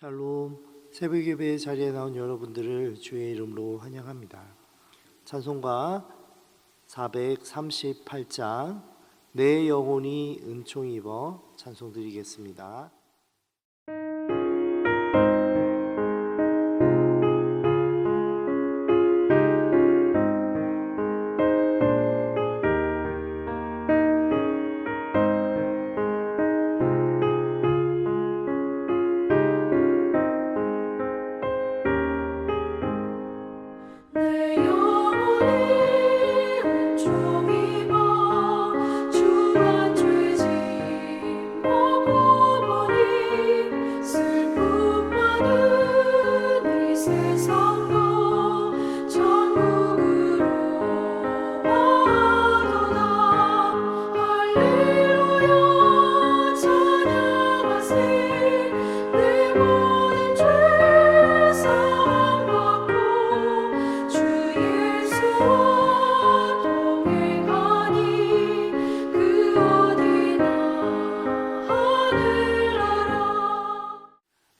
샬롬, 새벽 예배 자리에 나온 여러분들을 주의 이름으로 환영합니다. 찬송가 438장 내 영혼이 은총 입어 찬송 드리겠습니다.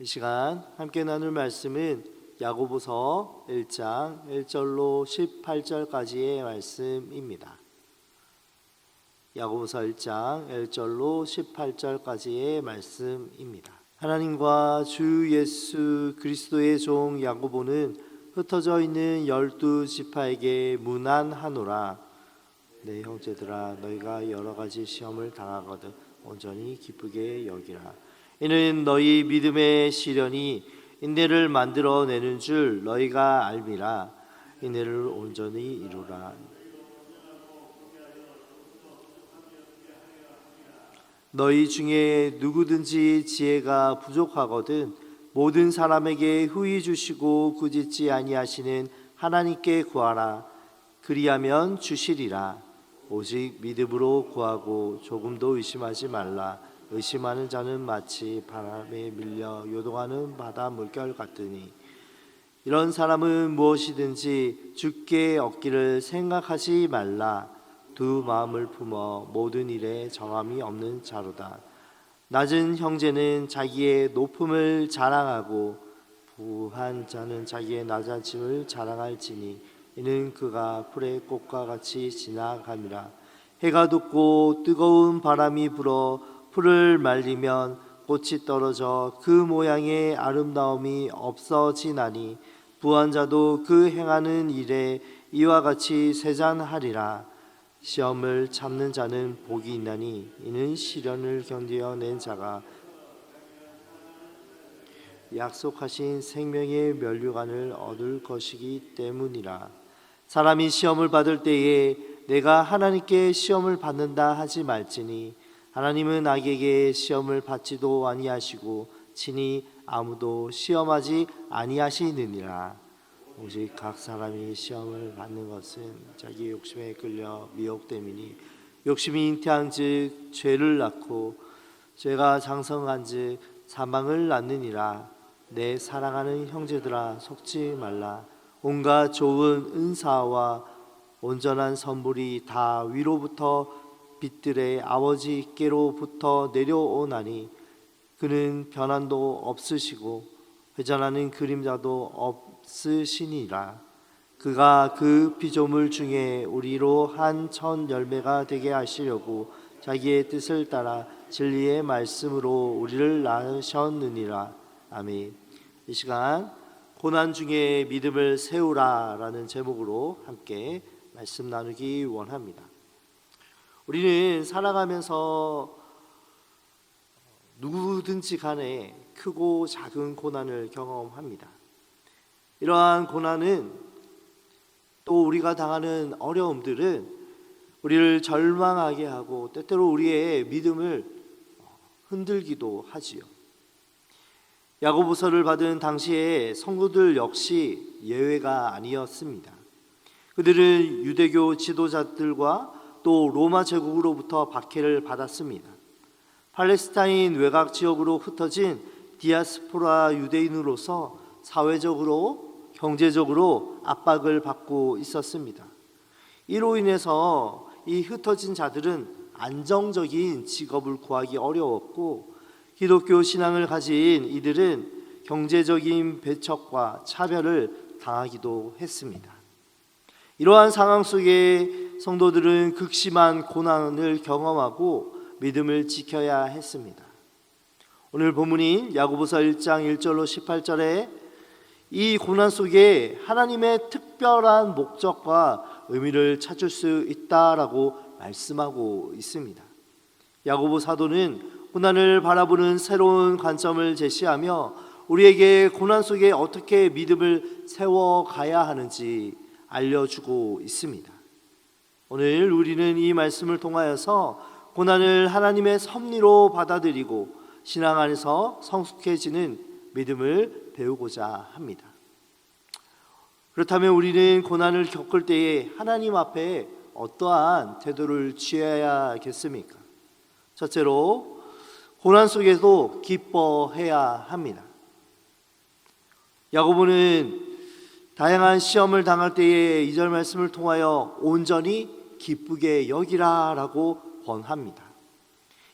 이 시간 함께 나눌 말씀은 야고보서 1장 1절로 18절까지의 말씀입니다. 야고보서 1장 1절로 18절까지의 말씀입니다. 하나님과 주 예수 그리스도의 종 야고보는 흩어져 있는 12지파에게 문안하노라. 내 형제들아, 너희가 여러 가지 시험을 당하거든 온전히 기쁘게 여기라. 이는 너희 믿음의 시련이 인내를 만들어내는 줄 너희가 알미라. 인내를 온전히 이루라. 너희 중에 누구든지 지혜가 부족하거든 모든 사람에게 후히 주시고 꾸짖지 아니하시는 하나님께 구하라. 그리하면 주시리라. 오직 믿음으로 구하고 조금도 의심하지 말라. 의심하는 자는 마치 바람에 밀려 요동하는 바다 물결 같으니 이런 사람은 무엇이든지 주께 얻기를 생각하지 말라. 두 마음을 품어 모든 일에 정함이 없는 자로다. 낮은 형제는 자기의 높음을 자랑하고 부한 자는 자기의 낮아짐을 자랑할지니 이는 그가 풀의 꽃과 같이 지나감이라. 해가 돋고 뜨거운 바람이 불어 풀을 말리면 꽃이 떨어져 그 모양의 아름다움이 없어지나니 부한 자도 그 행하는 일에 이와 같이 세잔하리라. 시험을 참는 자는 복이 있나니 이는 시련을 견디어낸 자가 약속하신 생명의 면류관을 얻을 것이기 때문이라. 사람이 시험을 받을 때에 내가 하나님께 시험을 받는다 하지 말지니 하나님은 악에게 시험을 받지도 아니하시고 친히 아무도 시험하지 아니하시느니라. 오직 각 사람이 시험을 받는 것은 자기 욕심에 끌려 미혹됨이니 욕심이 잉태한즉 죄를 낳고 죄가 장성한즉 사망을 낳느니라. 내 사랑하는 형제들아, 속지 말라. 온갖 좋은 은사와 온전한 선물이 다 위로부터 빛들의 아버지께로부터 내려오나니 그는 변함도 없으시고 회전하는 그림자도 없으시니라. 그가 그 피조물 중에 우리로 한 첫 열매가 되게 하시려고 자기의 뜻을 따라 진리의 말씀으로 우리를 낳으셨느니라. 아멘. 이 시간 고난 중에 믿음을 세우라 라는 제목으로 함께 말씀 나누기 원합니다. 우리는 살아가면서 누구든지 간에 크고 작은 고난을 경험합니다. 이러한 고난은 또 우리가 당하는 어려움들은 우리를 절망하게 하고 때때로 우리의 믿음을 흔들기도 하지요. 야고보서를 받은 당시의 성도들 역시 예외가 아니었습니다. 그들은 유대교 지도자들과 또 로마 제국으로부터 박해를 받았습니다. 팔레스타인 외곽 지역으로 흩어진 디아스포라 유대인으로서 사회적으로 경제적으로 압박을 받고 있었습니다. 이로 인해서 이 흩어진 자들은 안정적인 직업을 구하기 어려웠고 기독교 신앙을 가진 이들은 경제적인 배척과 차별을 당하기도 했습니다. 이러한 상황 속에 성도들은 극심한 고난을 경험하고 믿음을 지켜야 했습니다. 오늘 본문인 야고보서 1장 1절로 18절에 이 고난 속에 하나님의 특별한 목적과 의미를 찾을 수 있다라고 말씀하고 있습니다. 야고보 사도는 고난을 바라보는 새로운 관점을 제시하며 우리에게 고난 속에 어떻게 믿음을 세워가야 하는지 알려주고 있습니다. 오늘 우리는 이 말씀을 통하여서 고난을 하나님의 섭리로 받아들이고 신앙 안에서 성숙해지는 믿음을 배우고자 합니다. 그렇다면 우리는 고난을 겪을 때에 하나님 앞에 어떠한 태도를 취해야겠습니까? 첫째로 고난 속에도 기뻐해야 합니다. 야고보는 다양한 시험을 당할 때에 2절 말씀을 통하여 온전히 기쁘게 여기라라고 권합니다.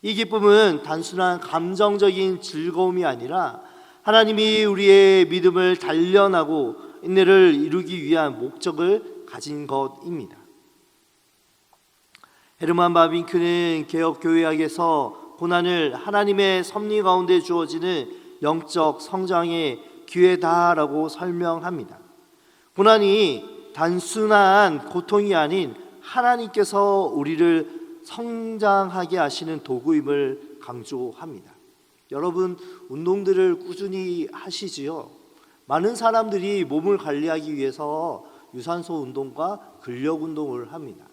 이 기쁨은 단순한 감정적인 즐거움이 아니라 하나님이 우리의 믿음을 단련하고 인내를 이루기 위한 목적을 가진 것입니다. 헤르만 바빙크는 개혁교회학에서 고난을 하나님의 섭리 가운데 주어지는 영적 성장의 기회다라고 설명합니다. 고난이 단순한 고통이 아닌 하나님께서 우리를 성장하게 하시는 도구임을 강조합니다. 여러분 운동들을 꾸준히 하시지요? 많은 사람들이 몸을 관리하기 위해서 유산소 운동과 근력 운동을 합니다.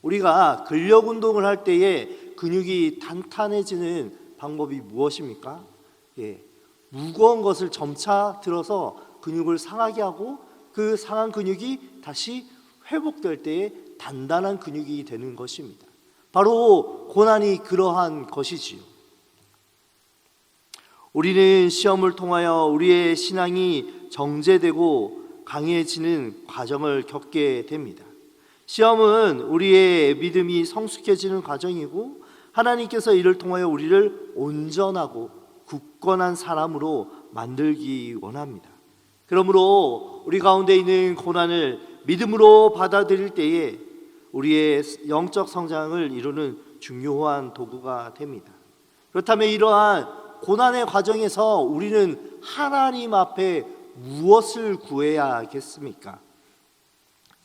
우리가 근력 운동을 할 때에 근육이 탄탄해지는 방법이 무엇입니까? 무거운 것을 점차 들어서 근육을 상하게 하고 그 상한 근육이 다시 회복될 때에 단단한 근육이 되는 것입니다. 바로 고난이 그러한 것이지요. 우리는 시험을 통하여 우리의 신앙이 정제되고 강해지는 과정을 겪게 됩니다. 시험은 우리의 믿음이 성숙해지는 과정이고 하나님께서 이를 통하여 우리를 온전하고 굳건한 사람으로 만들기 원합니다. 그러므로 우리 가운데 있는 고난을 믿음으로 받아들일 때에 우리의 영적 성장을 이루는 중요한 도구가 됩니다. 그렇다면 이러한 고난의 과정에서 우리는 하나님 앞에 무엇을 구해야겠습니까?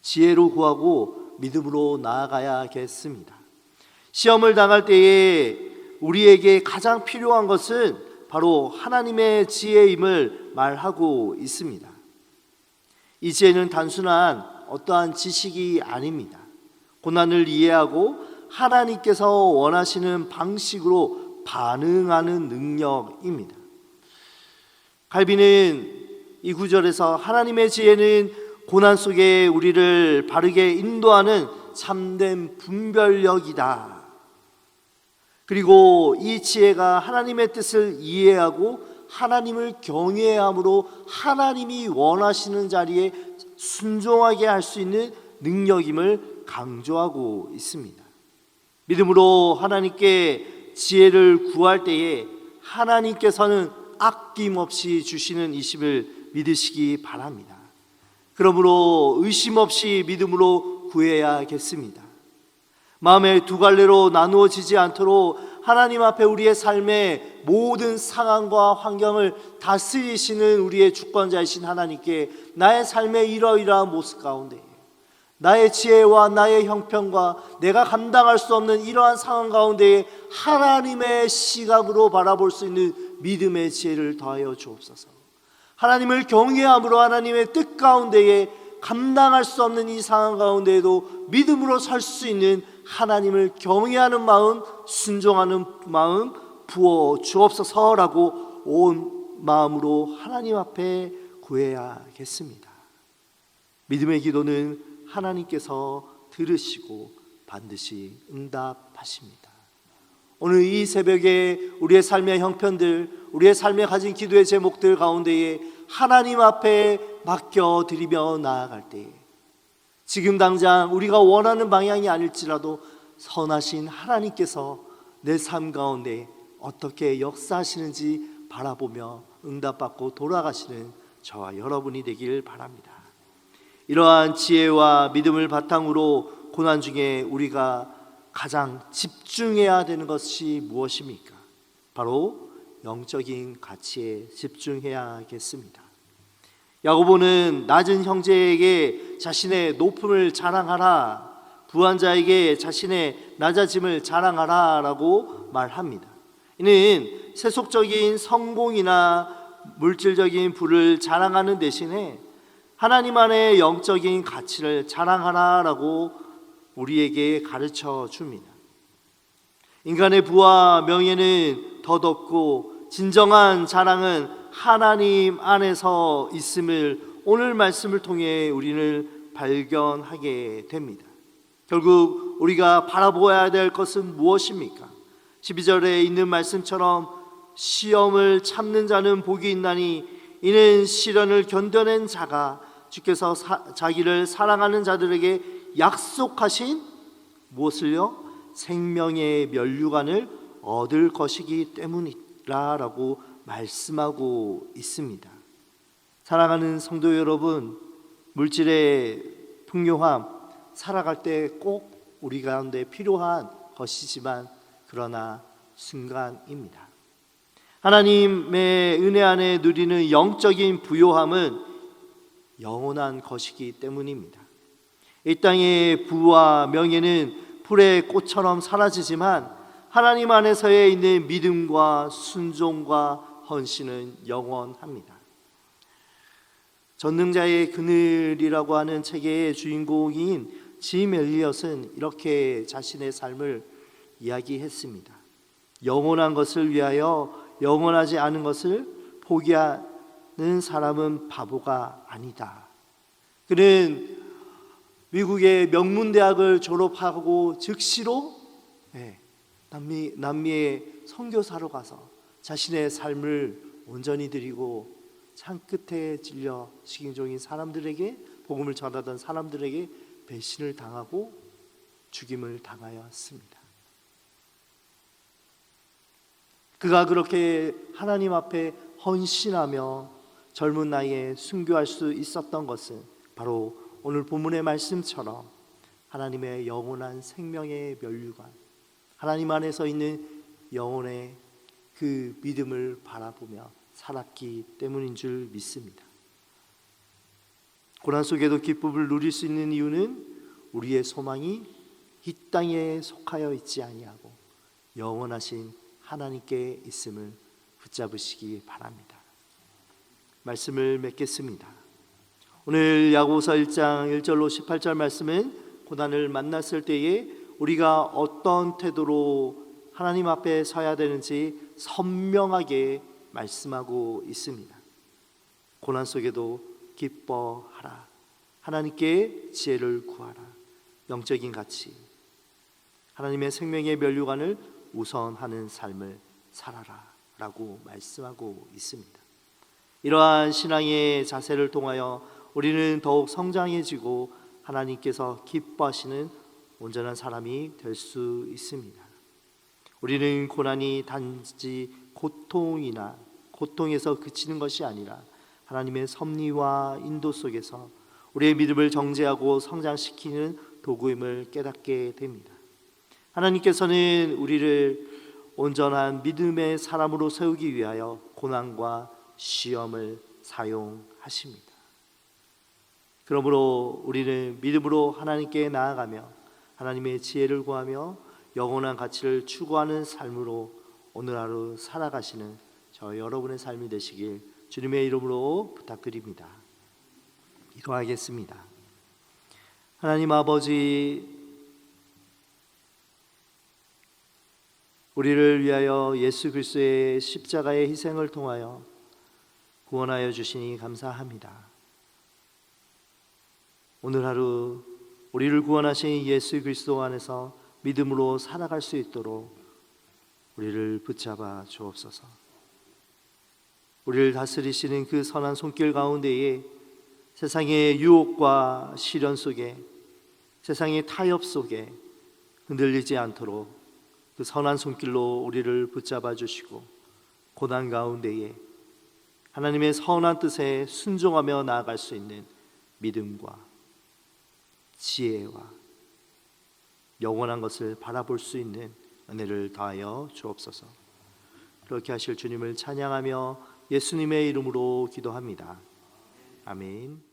지혜로 구하고 믿음으로 나아가야겠습니다. 시험을 당할 때에 우리에게 가장 필요한 것은 바로 하나님의 지혜임을 말하고 있습니다. 이 지혜는 단순한 어떠한 지식이 아닙니다. 고난을 이해하고 하나님께서 원하시는 방식으로 반응하는 능력입니다. 칼빈은 이 구절에서 하나님의 지혜는 고난 속에 우리를 바르게 인도하는 참된 분별력이다. 그리고 이 지혜가 하나님의 뜻을 이해하고 하나님을 경외함으로 하나님이 원하시는 자리에 순종하게 할 수 있는 능력임을 강조하고 있습니다. 믿음으로 하나님께 지혜를 구할 때에 하나님께서는 아낌없이 주시는 이심을 믿으시기 바랍니다. 그러므로 의심 없이 믿음으로 구해야겠습니다. 마음의 두 갈래로 나누어지지 않도록 하나님 앞에 우리의 삶의 모든 상황과 환경을 다스리시는 우리의 주권자이신 하나님께 나의 삶의 이러이러한 모습 가운데 나의 지혜와 나의 형편과 내가 감당할 수 없는 이러한 상황 가운데 하나님의 시각으로 바라볼 수 있는 믿음의 지혜를 더하여 주옵소서. 하나님을 경외함으로 하나님의 뜻 가운데에 감당할 수 없는 이 상황 가운데에도 믿음으로 설 수 있는 하나님을 경외하는 마음, 순종하는 마음 부어 주옵소서라고 온 마음으로 하나님 앞에 구해야겠습니다. 믿음의 기도는 하나님께서 들으시고 반드시 응답하십니다. 오늘 이 새벽에 우리의 삶의 형편들, 우리의 삶에 가진 기도의 제목들 가운데에 하나님 앞에 맡겨드리며 나아갈 때에 지금 당장 우리가 원하는 방향이 아닐지라도 선하신 하나님께서 내 삶 가운데 어떻게 역사하시는지 바라보며 응답받고 돌아가시는 저와 여러분이 되길 바랍니다. 이러한 지혜와 믿음을 바탕으로 고난 중에 우리가 가장 집중해야 되는 것이 무엇입니까? 바로 영적인 가치에 집중해야겠습니다. 야고보는 낮은 형제에게 자신의 높음을 자랑하라, 부한 자에게 자신의 낮아짐을 자랑하라 라고 말합니다. 이는 세속적인 성공이나 물질적인 부를 자랑하는 대신에 하나님 안의 영적인 가치를 자랑하라 라고 우리에게 가르쳐 줍니다. 인간의 부와 명예는 덧없고 진정한 자랑은 하나님 안에서 있음을 오늘 말씀을 통해 우리는 발견하게 됩니다. 결국 우리가 바라보아야 될 것은 무엇입니까? 12절에 있는 말씀처럼 시험을 참는 자는 복이 있나니 이는 시련을 견뎌낸 자가 주께서 자기를 사랑하는 자들에게 약속하신 무엇을요? 생명의 면류관을 얻을 것이기 때문이라 라고 말씀하고 있습니다. 사랑하는 성도 여러분, 물질의 풍요함 살아갈 때 꼭 우리 가운데 필요한 것이지만 그러나 순간입니다. 하나님의 은혜 안에 누리는 영적인 부요함은 영원한 것이기 때문입니다. 이 땅의 부와 명예는 풀의 꽃처럼 사라지지만 하나님 안에서의 있는 믿음과 순종과 헌신은 영원합니다. 전능자의 그늘이라고 하는 책의 주인공인 짐 엘리엇은 이렇게 자신의 삶을 이야기했습니다. 영원한 것을 위하여 영원하지 않은 것을 포기하는 사람은 바보가 아니다. 그는 미국의 명문대학을 졸업하고 즉시로 남미의 선교사로 가서 자신의 삶을 온전히 드리고 창 끝에 찔려 식인종인 사람들에게, 복음을 전하던 사람들에게 배신을 당하고 죽임을 당하였습니다. 그가 그렇게 하나님 앞에 헌신하며 젊은 나이에 순교할 수 있었던 것은 바로 오늘 본문의 말씀처럼 하나님의 영원한 생명의 면류관, 하나님 안에서 있는 영혼의 그 믿음을 바라보며 살았기 때문인 줄 믿습니다. 고난 속에도 기쁨을 누릴 수 있는 이유는 우리의 소망이 이 땅에 속하여 있지 아니하고 영원하신 하나님께 있음을 붙잡으시기 바랍니다. 말씀을 맺겠습니다. 오늘 야고보서 1장 1절로 18절 말씀은 고난을 만났을 때에 우리가 어떤 태도로 하나님 앞에 서야 되는지 선명하게 말씀하고 있습니다. 고난 속에도 기뻐하라, 하나님께 지혜를 구하라, 영적인 가치, 하나님의 생명의 면류관을 우선하는 삶을 살아라 라고 말씀하고 있습니다. 이러한 신앙의 자세를 통하여 우리는 더욱 성장해지고 하나님께서 기뻐하시는 온전한 사람이 될 수 있습니다. 우리는 고난이 단지 고통에서 그치는 것이 아니라 하나님의 섭리와 인도 속에서 우리의 믿음을 정죄하고 성장시키는 도구임을 깨닫게 됩니다. 하나님께서는 우리를 온전한 믿음의 사람으로 세우기 위하여 고난과 시험을 사용하십니다. 그러므로 우리는 믿음으로 하나님께 나아가며 하나님의 지혜를 구하며 영원한 가치를 추구하는 삶으로 오늘 하루 살아가시는 저 여러분의 삶이 되시길 주님의 이름으로 부탁드립니다. 기도하겠습니다. 하나님 아버지, 우리를 위하여 예수 그리스도의 십자가의 희생을 통하여 구원하여 주시니 감사합니다. 오늘 하루 우리를 구원하신 예수 그리스도 안에서 믿음으로 살아갈 수 있도록 우리를 붙잡아 주옵소서. 우리를 다스리시는 그 선한 손길 가운데에 세상의 유혹과 시련 속에, 세상의 타협 속에 흔들리지 않도록 그 선한 손길로 우리를 붙잡아 주시고 고난 가운데에 하나님의 선한 뜻에 순종하며 나아갈 수 있는 믿음과 지혜와 영원한 것을 바라볼 수 있는 은혜를 다하여 주옵소서. 그렇게 하실 주님을 찬양하며 예수님의 이름으로 기도합니다. 아멘.